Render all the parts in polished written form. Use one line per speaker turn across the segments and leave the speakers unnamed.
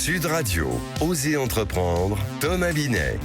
Sud Radio, Osez entreprendre, Thomas Binet.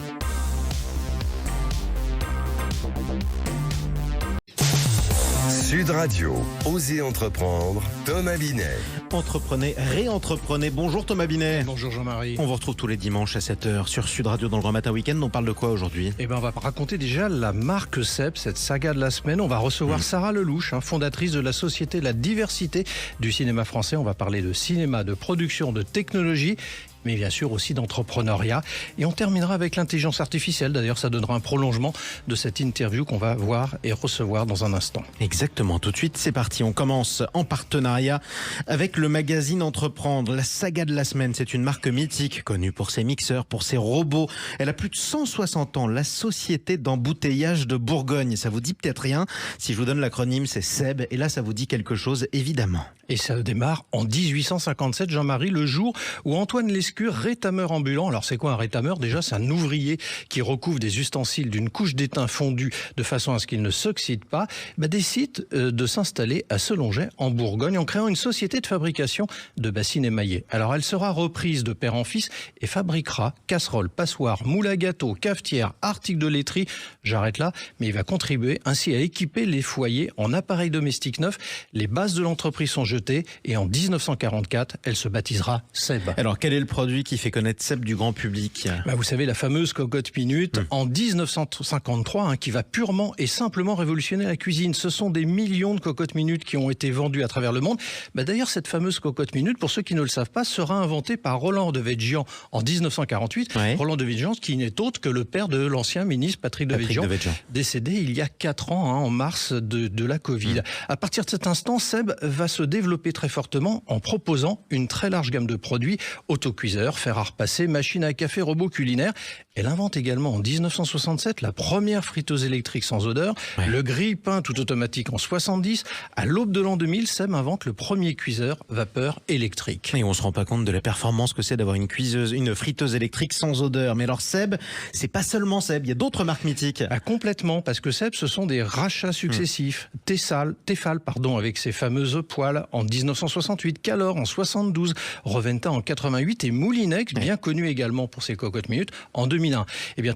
Sud Radio, Osez entreprendre, Thomas Binet.
Entreprenez, réentreprenez. Bonjour Thomas Binet.
Bonjour Jean-Marie.
On vous retrouve tous les dimanches à 7h sur Sud Radio dans le Grand Matin Week-end. On parle de quoi aujourd'hui ?
On va raconter déjà la marque Seb, cette saga de la semaine. On va recevoir Sarah Lelouch, fondatrice de la Société de la diversité du cinéma français. On va parler de cinéma, de production, de technologie, mais bien sûr aussi d'entrepreneuriat. Et on terminera avec l'intelligence artificielle. D'ailleurs, ça donnera un prolongement de cette interview qu'on va voir et recevoir dans un instant.
Exactement, tout de suite, c'est parti. On commence en partenariat avec le magazine Entreprendre. La saga de la semaine, c'est une marque mythique, connue pour ses mixeurs, pour ses robots. Elle a plus de 160 ans, la Société d'embouteillage de Bourgogne. Ça vous dit peut-être rien. Si je vous donne l'acronyme, c'est SEB. Et là, ça vous dit quelque chose, évidemment.
Et ça démarre en 1857, Jean-Marie, le jour où Antoine Lescure, rétameur ambulant. Alors c'est quoi un rétameur ? Déjà, c'est un ouvrier qui recouvre des ustensiles d'une couche d'étain fondu de façon à ce qu'il ne s'oxyde pas, décide de s'installer à Selonget en Bourgogne en créant une société de fabrication de bassines émaillées. Alors elle sera reprise de père en fils et fabriquera casseroles, passoires, moules à gâteaux, cafetières, articles de laiterie. J'arrête là, mais il va contribuer ainsi à équiper les foyers en appareils domestiques neufs. Les bases de l'entreprise sont jetées et en 1944, elle se baptisera Seb.
Alors quel est le produit qui fait connaître Seb du grand public ?
Vous savez, la fameuse cocotte minute en 1953 qui va purement et simplement révolutionner la cuisine. Ce sont des millions de cocottes minutes qui ont été vendues à travers le monde. D'ailleurs, cette fameuse cocotte minute, pour ceux qui ne le savent pas, sera inventée par Roland de Végian en 1948. Ouais. Roland de Végian, qui n'est autre que le père de l'ancien ministre Patrick de Végian, décédé il y a 4 ans, en mars de la Covid. À partir de cet instant, Seb va se développer très fortement en proposant une très large gamme de produits, autocuiseurs, fer à repasser, machine à café, robots culinaires. Elle invente également en 1967 la première friteuse électrique sans odeur, le grille-pain tout automatique en 70. À l'aube de l'an 2000, Seb invente le premier cuiseur vapeur électrique.
Et on se rend pas compte de la performance que c'est d'avoir une friteuse électrique sans odeur. Mais alors Seb, c'est pas seulement Seb, il y a d'autres marques mythiques.
Complètement, parce que Seb, ce sont des rachats successifs. Tefal, avec ses fameuses poêles en 1968, Calor en 72, Reventa en 88 et Moulinex, bien connu également pour ses cocottes minutes, en 2001.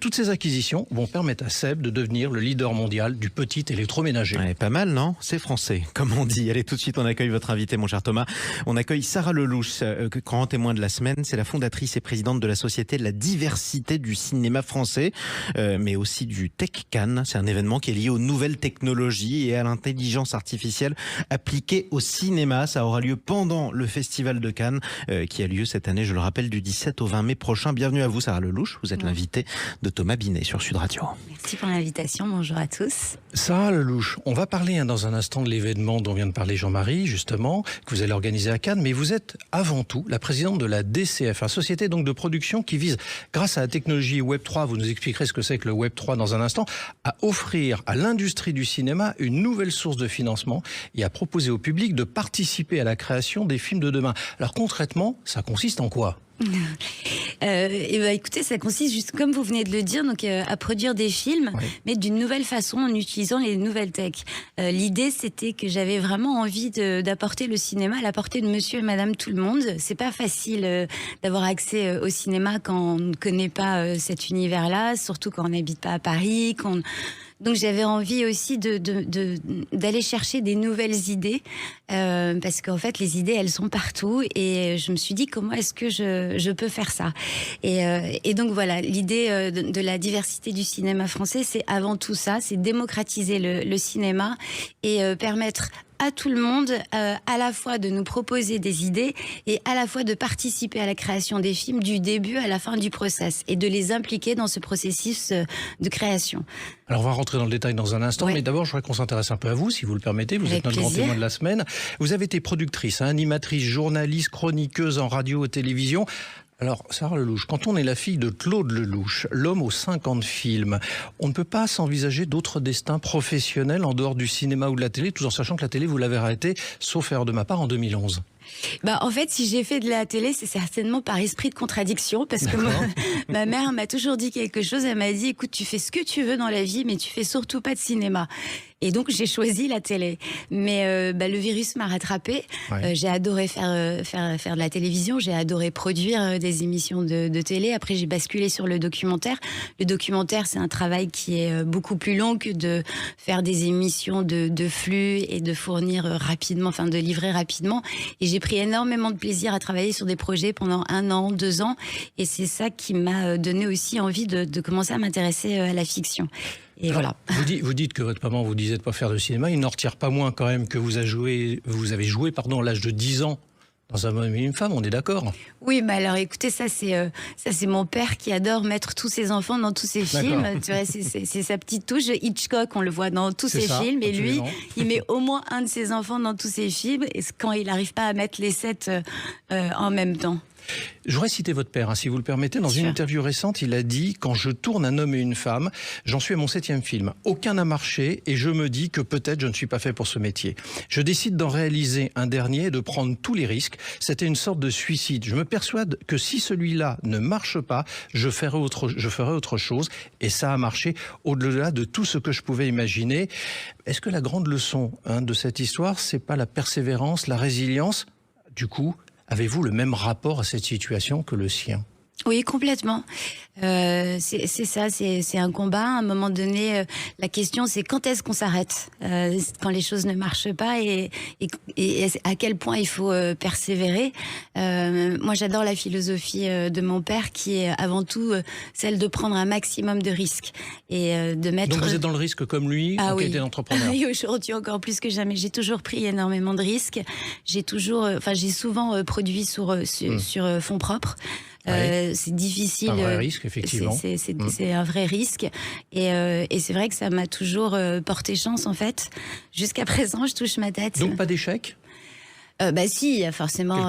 Toutes ces acquisitions vont permettre à Seb de devenir le leader mondial du petit électroménager.
Pas mal, non ? C'est français, comme on dit. Allez, tout de suite, on accueille votre invité, mon cher Thomas. On accueille Sarah Lelouch, grand témoin de la semaine. C'est la fondatrice et présidente de la Société de la diversité du cinéma français, mais aussi du Tech Cannes. C'est un événement qui est lié aux nouvelles technologies et à l'intelligence artificielle appliquée au cinéma. Ça aura lieu pendant le Festival de Cannes, qui a lieu cette année, je le rappelle, du 17 au 20 mai prochain. Bienvenue à vous, Sarah Lelouch. Vous êtes l'invitée de Thomas Binet sur Sud Radio.
Merci pour l'invitation. Bonjour à tous.
Sarah Lelouch, on va parler dans un instant de l'événement dont vient de parler Jean-Marie, justement, que vous allez organiser à Cannes, mais vous êtes avant tout la présidente de la DCF, une société donc de production qui vise, grâce à la technologie Web3, vous nous expliquerez ce que c'est que le Web3 dans un instant, à offrir à l'industrie du cinéma une nouvelle source de financement et à proposer au public de participer à la création des films de demain. Alors concrètement, ça consiste en quoi ?
Écoutez, ça consiste, juste comme vous venez de le dire, à produire des films, mais d'une nouvelle façon en utilisant les nouvelles tech. L'idée, c'était que j'avais vraiment envie d'apporter le cinéma à la portée de monsieur et madame tout le monde. C'est pas facile d'avoir accès au cinéma quand on ne connaît pas cet univers-là, surtout quand on n'habite pas à Paris, Donc j'avais envie aussi d'aller chercher des nouvelles idées, parce qu'en fait les idées elles sont partout, et je me suis dit comment est-ce que je peux faire ça, et donc voilà, l'idée de la diversité du cinéma français, c'est avant tout ça, c'est démocratiser le cinéma et permettre à tout le monde, à la fois de nous proposer des idées et à la fois de participer à la création des films du début à la fin du process et de les impliquer dans ce processus de création.
Alors on va rentrer dans le détail dans un instant, mais d'abord je voudrais qu'on s'intéresse un peu à vous, si vous le permettez. Vous êtes notre grand témoin de la semaine. Vous avez été productrice, animatrice, journaliste, chroniqueuse en radio et télévision. Alors, Sarah Lelouch, quand on est la fille de Claude Lelouch, l'homme aux 50 films, on ne peut pas s'envisager d'autres destins professionnels en dehors du cinéma ou de la télé, tout en sachant que la télé, vous l'avez arrêtée, sauf erreur de ma part, en 2011.
En fait, si j'ai fait de la télé, c'est certainement par esprit de contradiction, parce que ma mère m'a toujours dit quelque chose. Elle m'a dit, écoute, tu fais ce que tu veux dans la vie, mais tu fais surtout pas de cinéma. Et donc, j'ai choisi la télé. Mais le virus m'a rattrapée.
Ouais.
J'ai adoré faire de la télévision. J'ai adoré produire des émissions de télé. Après, j'ai basculé sur le documentaire. Le documentaire, c'est un travail qui est beaucoup plus long que de faire des émissions de flux et de fournir rapidement, enfin de livrer rapidement. Et j'ai pris énormément de plaisir à travailler sur des projets pendant 1 an, 2 ans. Et c'est ça qui m'a donné aussi envie de commencer à m'intéresser à la fiction. Et voilà.
Vous dites que votre maman vous disait de ne pas faire de cinéma. Il n'en retire pas moins quand même que vous avez joué à l'âge de 10 ans dans Un homme et une femme, on est d'accord?
Oui, mais alors écoutez, ça c'est mon père qui adore mettre tous ses enfants dans tous ses films. Tu vois, c'est sa petite touche. Hitchcock, on le voit dans tous ses films. Et lui, il met au moins un de ses enfants dans tous ses films. Et quand il n'arrive pas à mettre les 7 en même temps.
Je voudrais citer votre père, si vous le permettez. Dans une interview récente, il a dit « Quand je tourne Un homme et une femme, j'en suis à mon 7e film. Aucun n'a marché et je me dis que peut-être je ne suis pas fait pour ce métier. Je décide d'en réaliser un dernier et de prendre tous les risques. C'était une sorte de suicide. Je me persuade que si celui-là ne marche pas, je ferai autre chose. Et ça a marché au-delà de tout ce que je pouvais imaginer. » Est-ce que la grande leçon de cette histoire, c'est pas la persévérance, la résilience? Du coup, avez-vous le même rapport à cette situation que le sien?
Oui, complètement. C'est ça, c'est un combat. À un moment donné, la question, c'est quand est-ce qu'on s'arrête quand les choses ne marchent pas et à quel point il faut persévérer. Moi, j'adore la philosophie de mon père qui est avant tout celle de prendre un maximum de risques et de mettre...
Donc vous êtes dans le risque comme lui, en qualité d'entrepreneur?
Oui, aujourd'hui encore plus que jamais. J'ai toujours pris énormément de risques. J'ai souvent produit sur fonds propres. C'est difficile.
C'est un vrai risque, effectivement.
C'est un vrai risque. Et c'est vrai que ça m'a toujours porté chance, en fait. Jusqu'à présent, je touche ma tête.
Donc pas d'échec?
Si, il y a forcément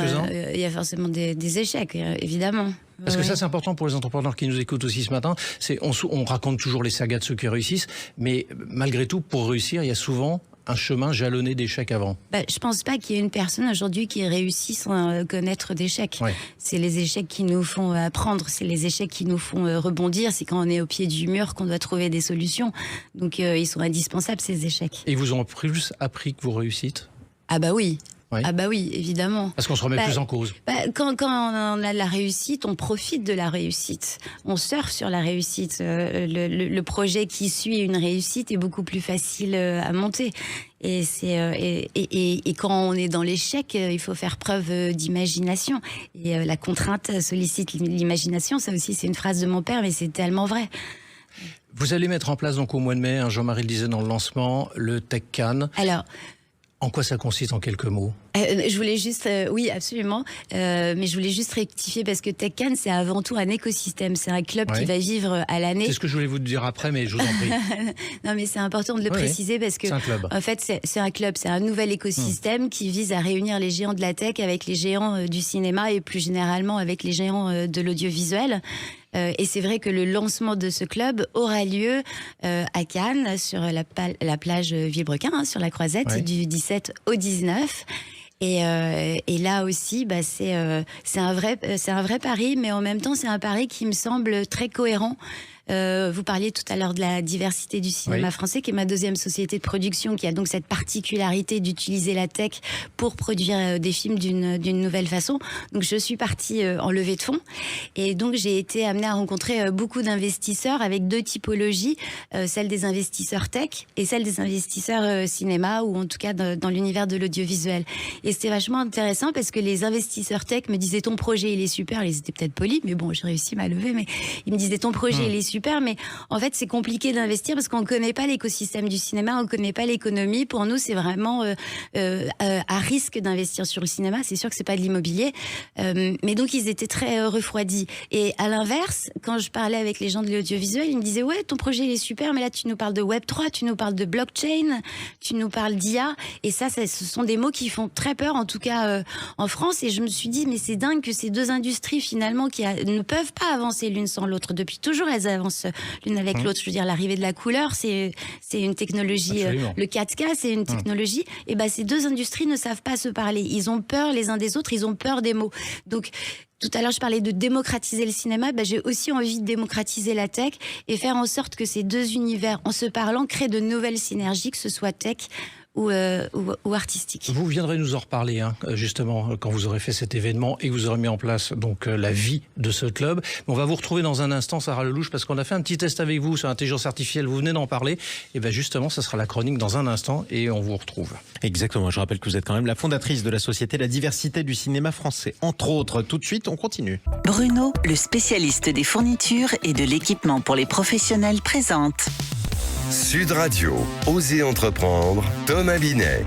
des échecs, évidemment.
Parce que ça, c'est important pour les entrepreneurs qui nous écoutent aussi ce matin. On raconte toujours les sagas de ceux qui réussissent, mais malgré tout, pour réussir, il y a souvent un chemin jalonné d'échecs avant.
Je pense pas qu'il y ait une personne aujourd'hui qui réussit sans connaître d'échecs. Ouais. C'est les échecs qui nous font apprendre, c'est les échecs qui nous font rebondir. C'est quand on est au pied du mur qu'on doit trouver des solutions. Donc ils sont indispensables, ces échecs.
Et ils vous ont plus appris que vos réussites?
Ah bah oui. Oui. Ah bah oui, évidemment.
Parce qu'on se remet plus en cause.
Quand on a de la réussite, on profite de la réussite. On surfe sur la réussite. Le projet qui suit une réussite est beaucoup plus facile à monter. Et quand on est dans l'échec, il faut faire preuve d'imagination. Et la contrainte sollicite l'imagination. Ça aussi, c'est une phrase de mon père, mais c'est tellement vrai.
Vous allez mettre en place donc au mois de mai, Jean-Marie le disait dans le lancement, le Tech Cannes.
Alors...
En quoi ça consiste en quelques mots?
Je voulais juste, oui, absolument, mais je voulais juste rectifier parce que Tech Cannes, c'est avant tout un écosystème, c'est un club qui va vivre à l'année.
C'est ce que je voulais vous dire après, mais je vous en prie.
Non, mais c'est important de le préciser parce que,
c'est un club.
En fait, c'est un club, c'est un nouvel écosystème qui vise à réunir les géants de la tech avec les géants du cinéma et plus généralement avec les géants de l'audiovisuel. Et c'est vrai que le lancement de ce club aura lieu à Cannes, sur la plage Villebrequin, sur la Croisette, du 17 au 19. Et là aussi, c'est un vrai pari, mais en même temps, c'est un pari qui me semble très cohérent. Vous parliez tout à l'heure de la diversité du cinéma français, qui est ma deuxième société de production, qui a donc cette particularité d'utiliser la tech pour produire des films d'une nouvelle façon. Donc je suis partie en levée de fonds, et donc j'ai été amenée à rencontrer beaucoup d'investisseurs avec deux typologies, celle des investisseurs tech et celle des investisseurs cinéma, ou en tout cas dans l'univers de l'audiovisuel. Et c'était vachement intéressant parce que les investisseurs tech me disaient ton projet il est super, ils étaient peut-être polis, mais bon, j'ai réussi à lever, mais ils me disaient ton projet il est super, mais en fait c'est compliqué d'investir parce qu'on ne connaît pas l'écosystème du cinéma, on ne connaît pas l'économie. Pour nous c'est vraiment à risque d'investir sur le cinéma, c'est sûr que c'est pas de l'immobilier, mais donc ils étaient très refroidis. Et à l'inverse, quand je parlais avec les gens de l'audiovisuel, ils me disaient ouais, ton projet il est super, mais là tu nous parles de Web3, tu nous parles de blockchain, tu nous parles d'IA, et ça ce sont des mots qui font très peur, en tout cas en France. Et je me suis dit mais c'est dingue que ces deux industries finalement ne peuvent pas avancer l'une sans l'autre. Depuis toujours elles avancent différence l'une avec l'autre. Je veux dire, l'arrivée de la couleur, c'est une technologie. Le 4K, c'est une technologie. Et ben, ces deux industries ne savent pas se parler. Ils ont peur les uns des autres, ils ont peur des mots. Donc, tout à l'heure, je parlais de démocratiser le cinéma. Ben, j'ai aussi envie de démocratiser la tech et faire en sorte que ces deux univers, en se parlant, créent de nouvelles synergies, que ce soit tech ou artistique.
Vous viendrez nous en reparler, justement, quand vous aurez fait cet événement et que vous aurez mis en place donc la vie de ce club. On va vous retrouver dans un instant, Sarah Lelouch, parce qu'on a fait un petit test avec vous sur l'intelligence artificielle. Vous venez d'en parler. Et bien justement, ça sera la chronique dans un instant et on vous retrouve.
Exactement. Je rappelle que vous êtes quand même la fondatrice de la société La Diversité du cinéma français. Entre autres, tout de suite, on continue.
Bruno, le spécialiste des fournitures et de l'équipement pour les professionnels, présente
Sud Radio, Osez entreprendre, Thomas Binet.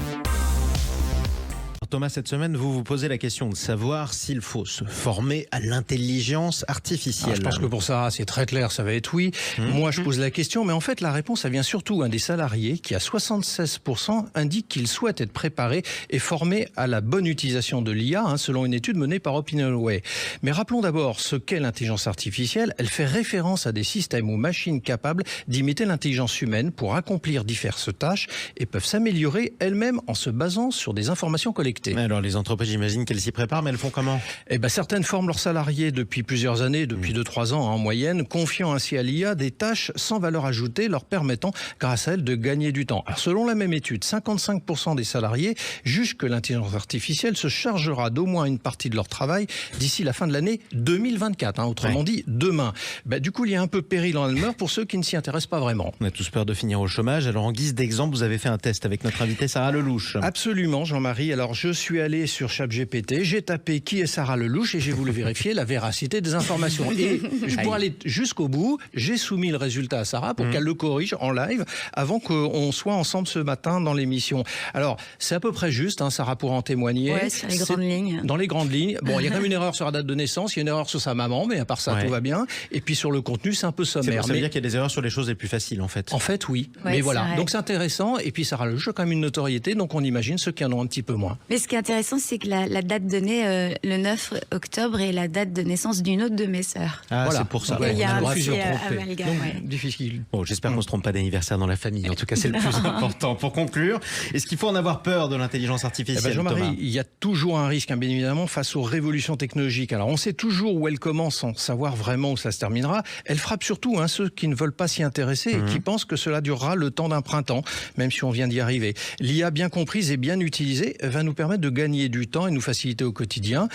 Thomas, cette semaine, vous vous posez la question de savoir s'il faut se former à l'intelligence artificielle.
Je pense que pour Sarah, c'est très clair, ça va être oui. Moi, je pose la question, mais en fait, la réponse, ça vient surtout des salariés qui, à 76%, indiquent qu'ils souhaitent être préparés et formés à la bonne utilisation de l'IA, selon une étude menée par OpinionWay. Mais rappelons d'abord ce qu'est l'intelligence artificielle. Elle fait référence à des systèmes ou machines capables d'imiter l'intelligence humaine pour accomplir diverses tâches et peuvent s'améliorer elles-mêmes en se basant sur des informations collectées.
Alors les entreprises, j'imagine qu'elles s'y préparent, mais elles font comment ?
Certaines forment leurs salariés depuis plusieurs années, depuis 2-3 ans en moyenne, confiant ainsi à l'IA des tâches sans valeur ajoutée, leur permettant, grâce à elle, de gagner du temps. Alors, selon la même étude, 55% des salariés jugent que l'intelligence artificielle se chargera d'au moins une partie de leur travail d'ici la fin de l'année 2024, autrement dit demain. Du coup, il y a un peu péril en Almer pour ceux qui ne s'y intéressent pas vraiment.
On a tous peur de finir au chômage. Alors en guise d'exemple, vous avez fait un test avec notre invitée Sarah Lelouch.
Absolument, Jean-Marie. Alors je suis allé sur ChatGPT, j'ai tapé qui est Sarah Lelouch et j'ai voulu vérifier la véracité des informations. Et pour aller jusqu'au bout, j'ai soumis le résultat à Sarah pour qu'elle le corrige en live avant qu'on soit ensemble ce matin dans l'émission. Alors c'est à peu près juste, Sarah pourra en témoigner.
Ouais, sur les grandes lignes.
Dans les grandes lignes. Bon, il y a quand même une erreur sur la date de naissance, il y a une erreur sur sa maman, mais à part ça, tout va bien. Et puis sur le contenu, c'est un peu sommaire.
Ça veut dire qu'il y a des erreurs sur les choses les plus faciles en fait.
En fait, oui.
Ouais,
mais voilà.
vrai.
Donc c'est intéressant. Et puis Sarah Lelouch a quand même une notoriété, donc on imagine ceux qui en ont un petit peu moins.
Mais ce qui est intéressant, c'est que la date donnée, le 9 octobre, est la date de naissance d'une autre de mes sœurs.
Ah,
Voilà.
c'est pour ça.
Donc, il y a un petit
trompé.
amalgame.
Donc, difficile.
Bon, j'espère qu'on ne se trompe pas d'anniversaire dans la famille. En tout cas, c'est le plus important. Pour conclure, est-ce qu'il faut en avoir peur de l'intelligence artificielle,
Jean-Marie,
Thomas ?
il y a toujours un risque, bien évidemment, face aux révolutions technologiques. Alors, on sait toujours où elle commence sans savoir vraiment où ça se terminera. Elle frappe surtout ceux qui ne veulent pas s'y intéresser et qui pensent que cela durera le temps d'un printemps, même si on vient d'y arriver. L'IA bien comprise et bien utilisée va nous permettre de gagner du temps et nous faciliter au quotidien.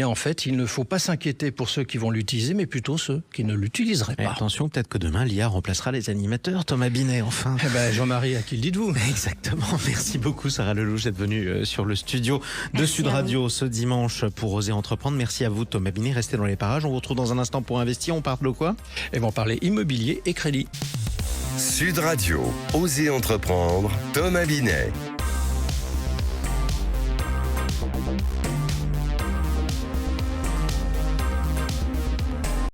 En fait, il ne faut pas s'inquiéter pour ceux qui vont l'utiliser, mais plutôt ceux qui ne l'utiliseraient pas.
Attention, peut-être que demain, l'IA remplacera les animateurs. Thomas Binet, enfin.
Jean-Marie, à qui le dites-vous ?
Exactement. Merci beaucoup, Sarah Lelouch, d'être venue sur le studio de Sud Radio ce dimanche pour Oser entreprendre. Merci à vous, Thomas Binet. Restez dans les parages. On vous retrouve dans un instant pour investir. On parle de quoi ?
On parlait immobilier et crédit.
Sud Radio, Osez entreprendre, Thomas Binet.